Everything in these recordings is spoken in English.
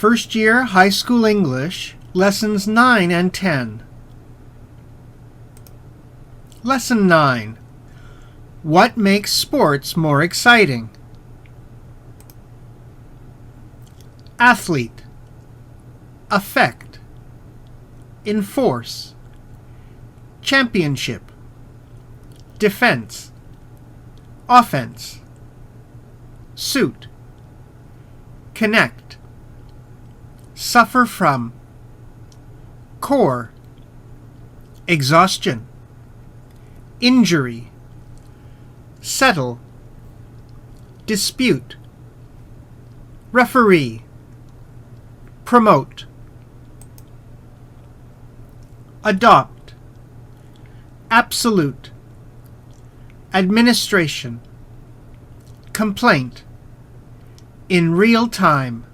First Year High School English, Lessons 9 and 10. Lesson 9. What makes sports more exciting? Athlete. Affect. Enforce. Championship. Defense. Offense. Suit. Connect. Suffer from. Core. Exhaustion. Injury. Settle. Dispute. Referee. Promote. Adopt. Absolute. Administration. Complaint. In real time.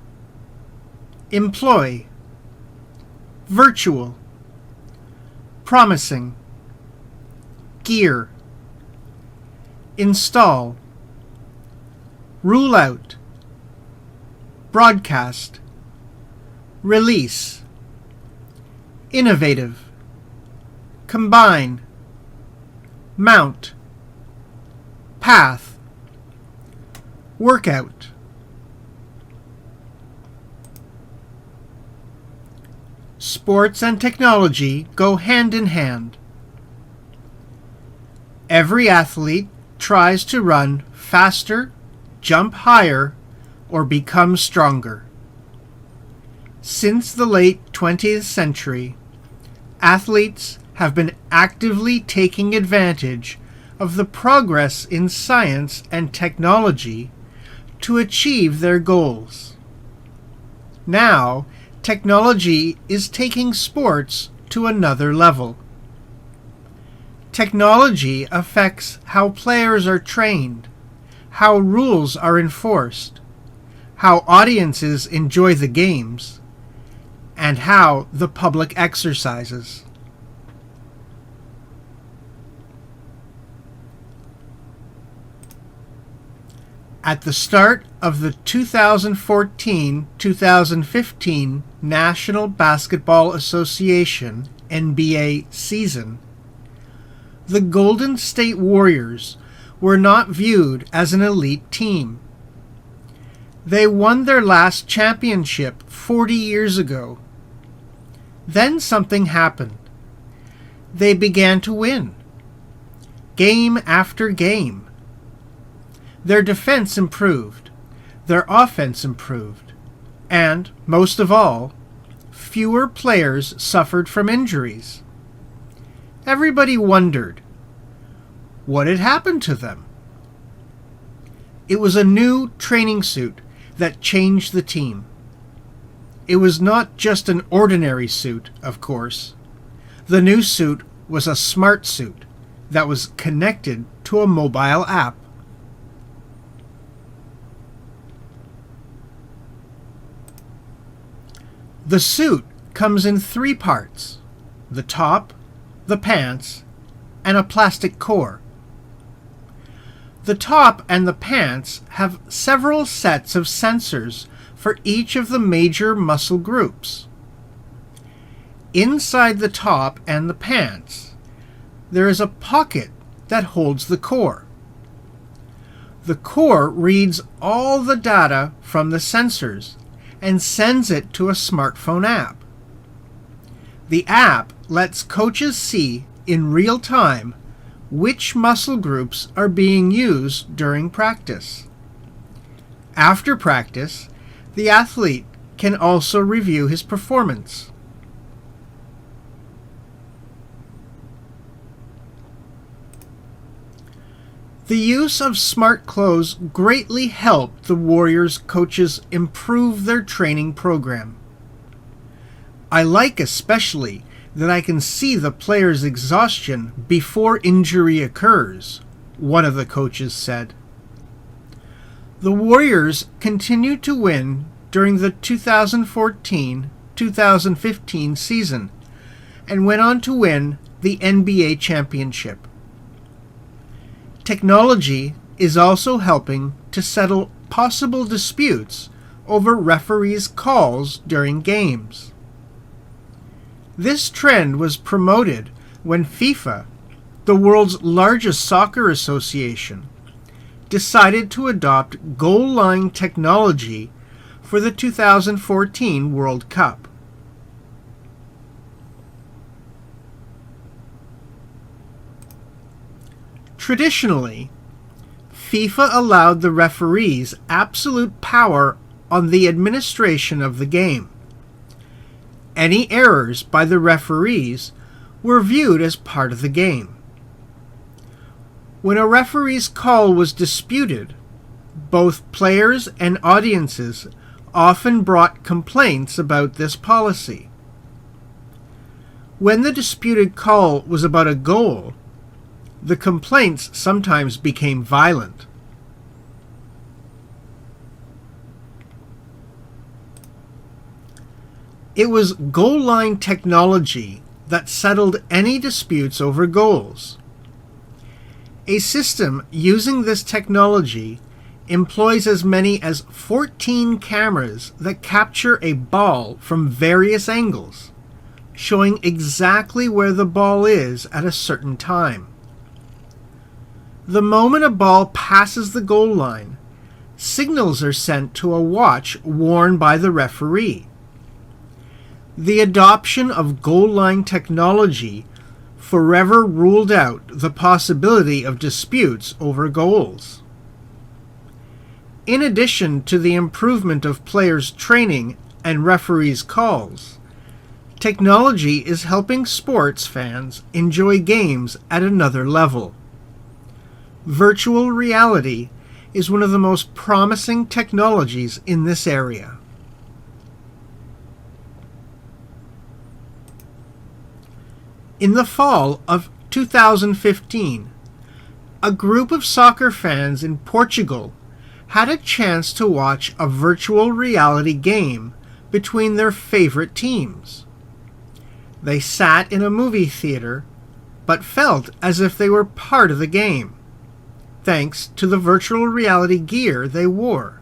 Employ. Virtual. Promising. Gear. Install. Rule out. Broadcast. Release. Innovative. Combine. Mount. Path. Workout. Sports and technology go hand in hand. Every athlete tries to run faster, jump higher, or become stronger. Since the late 20th century, athletes have been actively taking advantage of the progress in science and technology to achieve their goals. Now, technology is taking sports to another level. Technology affects how players are trained, how rules are enforced, how audiences enjoy the games, and how the public exercises. At the start of the 2014-2015 National Basketball Association (NBA) season, the Golden State Warriors were not viewed as an elite team. They won their last championship 40 years ago. Then something happened. They began to win, game after game. Their defense improved, their offense improved, and, most of all, fewer players suffered from injuries. Everybody wondered, what had happened to them? It was a new training suit that changed the team. It was not just an ordinary suit, of course. The new suit was a smart suit that was connected to a mobile app. The suit comes in 3 parts: the top, the pants, and a plastic core. The top and the pants have several sets of sensors for each of the major muscle groups. Inside the top and the pants, there is a pocket that holds the core. The core reads all the data from the sensors and sends it to a smartphone app. The app lets coaches see in real time which muscle groups are being used during practice. After practice, the athlete can also review his performance. The use of smart clothes greatly helped the Warriors coaches improve their training program. I like especially that I can see the player's exhaustion before injury occurs, one of the coaches said. The Warriors continued to win during the 2014-2015 season and went on to win the NBA championship. Technology is also helping to settle possible disputes over referees' calls during games. This trend was promoted when FIFA, the world's largest soccer association, decided to adopt goal line technology for the 2014 World Cup. Traditionally, FIFA allowed the referees absolute power on the administration of the game. Any errors by the referees were viewed as part of the game. When a referee's call was disputed, both players and audiences often brought complaints about this policy. When the disputed call was about a goal, the complaints sometimes became violent. It was goal line technology that settled any disputes over goals. A system using this technology employs as many as 14 cameras that capture a ball from various angles, showing exactly where the ball is at a certain time. The moment a ball passes the goal line, signals are sent to a watch worn by the referee. The adoption of goal line technology forever ruled out the possibility of disputes over goals. In addition to the improvement of players' training and referees' calls, technology is helping sports fans enjoy games at another level. Virtual reality is one of the most promising technologies in this area. In the fall of 2015, a group of soccer fans in Portugal had a chance to watch a virtual reality game between their favorite teams. They sat in a movie theater, but felt as if they were part of the game, thanks to the virtual reality gear they wore.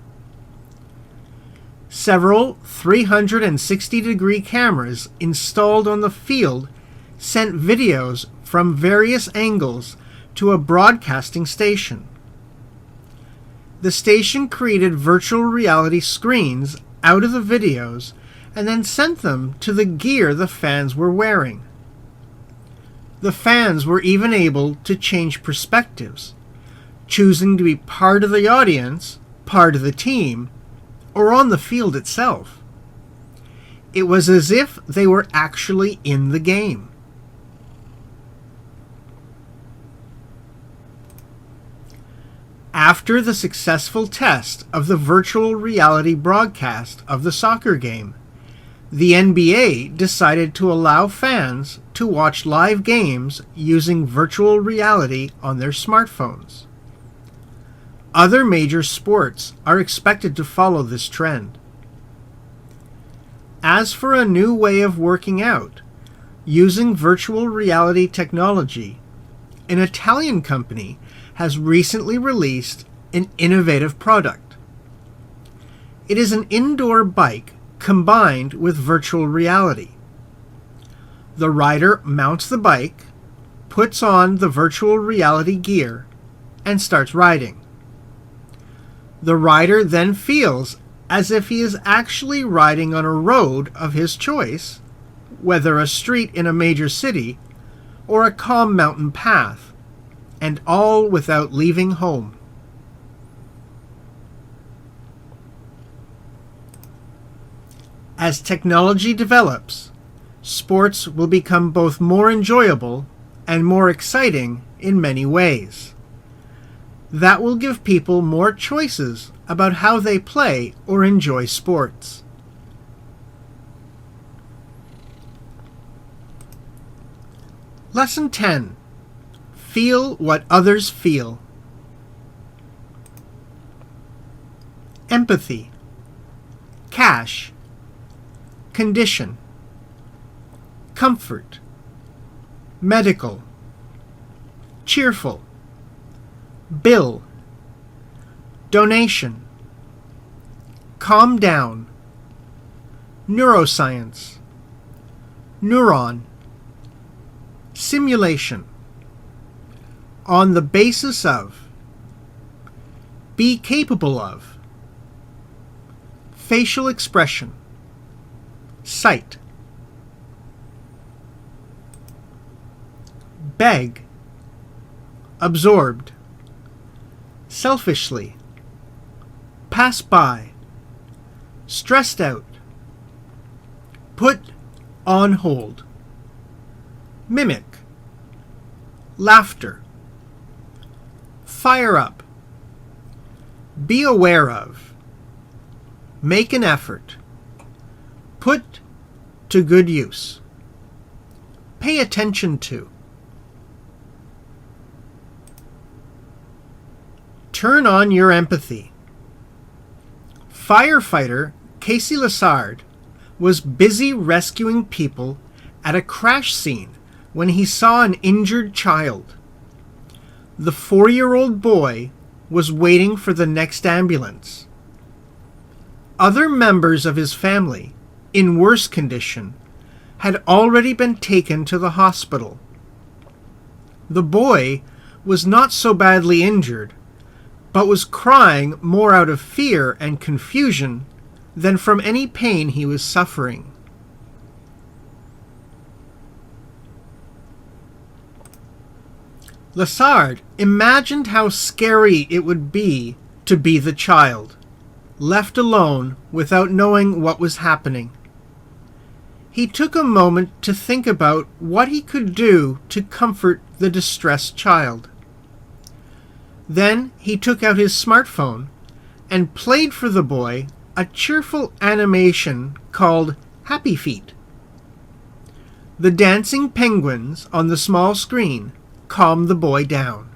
Several 360-degree cameras installed on the field sent videos from various angles to a broadcasting station. The station created virtual reality screens out of the videos and then sent them to the gear the fans were wearing. The fans were even able to change perspectives, choosing to be part of the audience, part of the team, or on the field itself. It was as if they were actually in the game. After the successful test of the virtual reality broadcast of the soccer game, the NBA decided to allow fans to watch live games using virtual reality on their smartphones. Other major sports are expected to follow this trend. As for a new way of working out, using virtual reality technology, an Italian company has recently released an innovative product. It is an indoor bike combined with virtual reality. The rider mounts the bike, puts on the virtual reality gear, and starts riding. The rider then feels as if he is actually riding on a road of his choice, whether a street in a major city or a calm mountain path, and all without leaving home. As technology develops, sports will become both more enjoyable and more exciting in many ways. That will give people more choices about how they play or enjoy sports. Lesson 10. Feel what others feel. Empathy. Cash. Condition. Comfort. Medical. Cheerful. Bill. Donation. calm down, neuroscience, neuron, simulation, on the basis of, be capable of, facial expression, sight, beg, absorbed, selfishly, pass by, stressed out, put on hold, mimic, laughter, fire up, be aware of, make an effort, put to good use, pay attention to, turn on your empathy. Firefighter Casey Lessard was busy rescuing people at a crash scene when he saw an injured child. The 4-year-old boy was waiting for the next ambulance. Other members of his family, in worse condition, had already been taken to the hospital. The boy was not so badly injured, but was crying more out of fear and confusion than from any pain he was suffering. Lessard imagined how scary it would be to be the child, left alone without knowing what was happening. He took a moment to think about what he could do to comfort the distressed child. Then he took out his smartphone and played for the boy a cheerful animation called Happy Feet. The dancing penguins on the small screen calmed the boy down.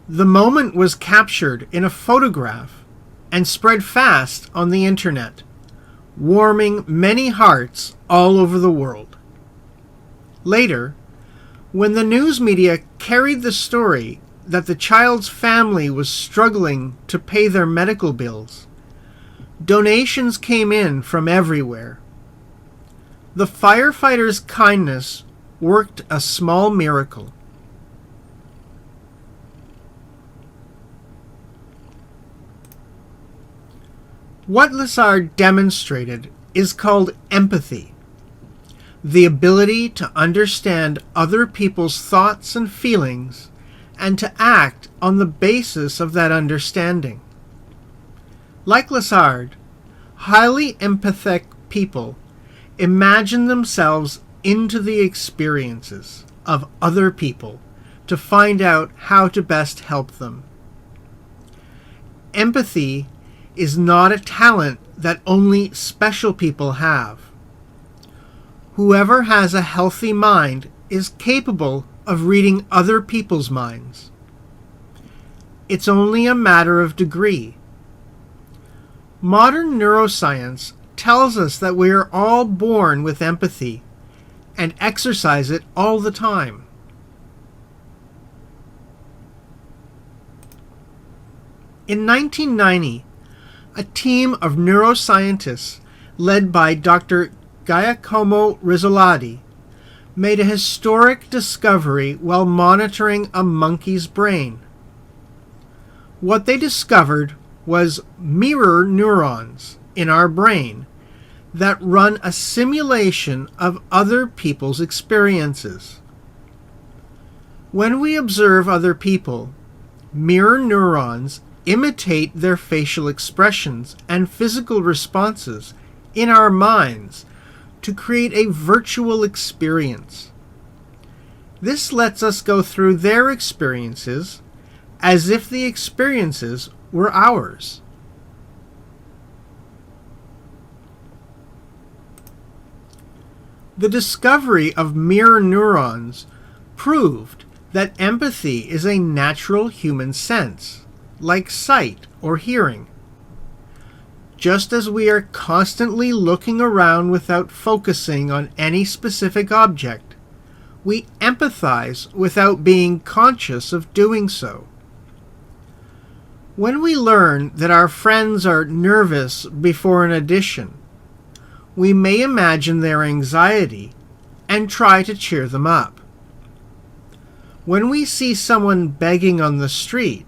The moment was captured in a photograph and spread fast on the internet, warming many hearts all over the world. Later, when the news media carried the story that the child's family was struggling to pay their medical bills, donations came in from everywhere. The firefighter's kindness worked a small miracle. What Lessard demonstrated is called empathy, the ability to understand other people's thoughts and feelings and to act on the basis of that understanding. Like Lessard, highly empathic people imagine themselves into the experiences of other people to find out how to best help them. Empathy is not a talent that only special people have. Whoever has a healthy mind is capable of reading other people's minds. It's only a matter of degree. Modern neuroscience tells us that we are all born with empathy and exercise it all the time. In 1990, a team of neuroscientists led by Dr. Giacomo Rizzolatti made a historic discovery while monitoring a monkey's brain. What they discovered was mirror neurons in our brain that run a simulation of other people's experiences. When we observe other people, mirror neurons imitate their facial expressions and physical responses in our minds to create a virtual experience. This lets us go through their experiences as if the experiences were ours. The discovery of mirror neurons proved that empathy is a natural human sense, like sight or hearing. Just as we are constantly looking around without focusing on any specific object, we empathize without being conscious of doing so. When we learn that our friends are nervous before an audition, we may imagine their anxiety and try to cheer them up. When we see someone begging on the street,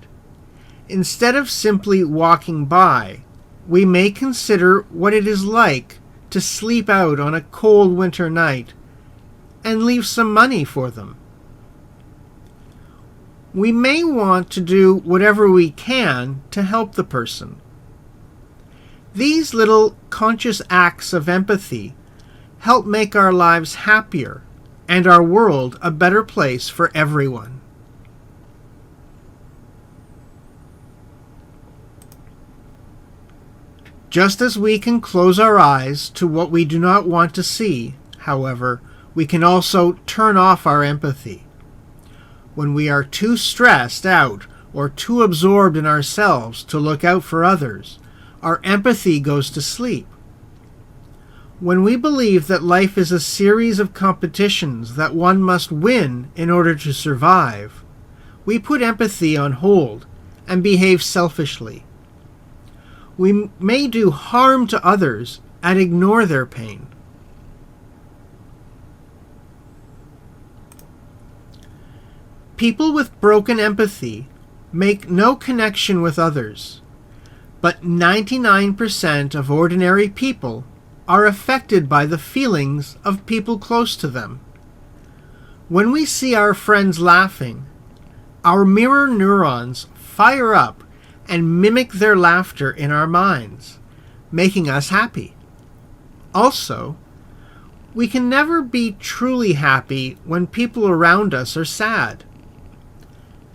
instead of simply walking by, we may consider what it is like to sleep out on a cold winter night and leave some money for them. We may want to do whatever we can to help the person. These little conscious acts of empathy help make our lives happier and our world a better place for everyone. Just as we can close our eyes to what we do not want to see, however, we can also turn off our empathy. When we are too stressed out or too absorbed in ourselves to look out for others, our empathy goes to sleep. When we believe that life is a series of competitions that one must win in order to survive, we put empathy on hold and behave selfishly. We may do harm to others and ignore their pain. People with broken empathy make no connection with others, but 99% of ordinary people are affected by the feelings of people close to them. When we see our friends laughing, our mirror neurons fire up and mimic their laughter in our minds, making us happy. Also, we can never be truly happy when people around us are sad.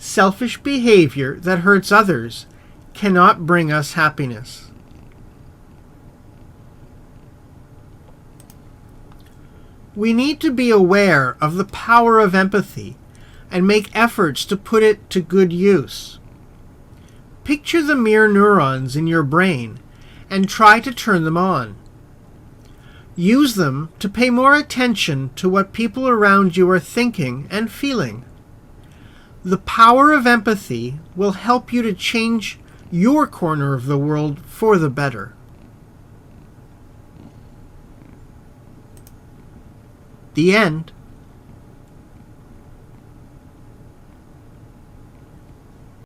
Selfish behavior that hurts others cannot bring us happiness. We need to be aware of the power of empathy and make efforts to put it to good use. Picture the mirror neurons in your brain and try to turn them on. Use them to pay more attention to what people around you are thinking and feeling. The power of empathy will help you to change your corner of the world for the better. The end.